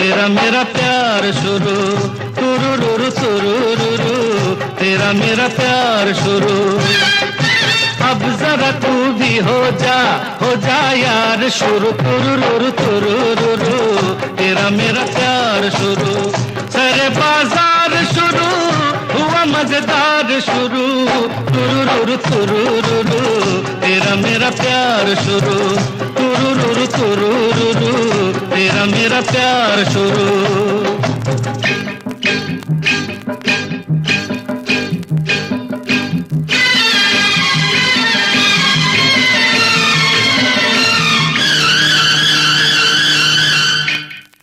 तेरा मेरा प्यार शुरू, तुरुरुरु तुरुरुरु, तेरा मेरा प्यार शुरू। अब जरा तू भी हो जा यार शुरू, तुरुरुरु तुरुरुरु, तेरा मेरा प्यार शुरू। सारे बाजार शुरू हुआ मजेदार शुरू, तुरुरुरु तुरुरुरु, तेरा मेरा प्यार शुरू, तुरुरुरु तुरुरुरु, तेरा मेरा प्यार शुरू।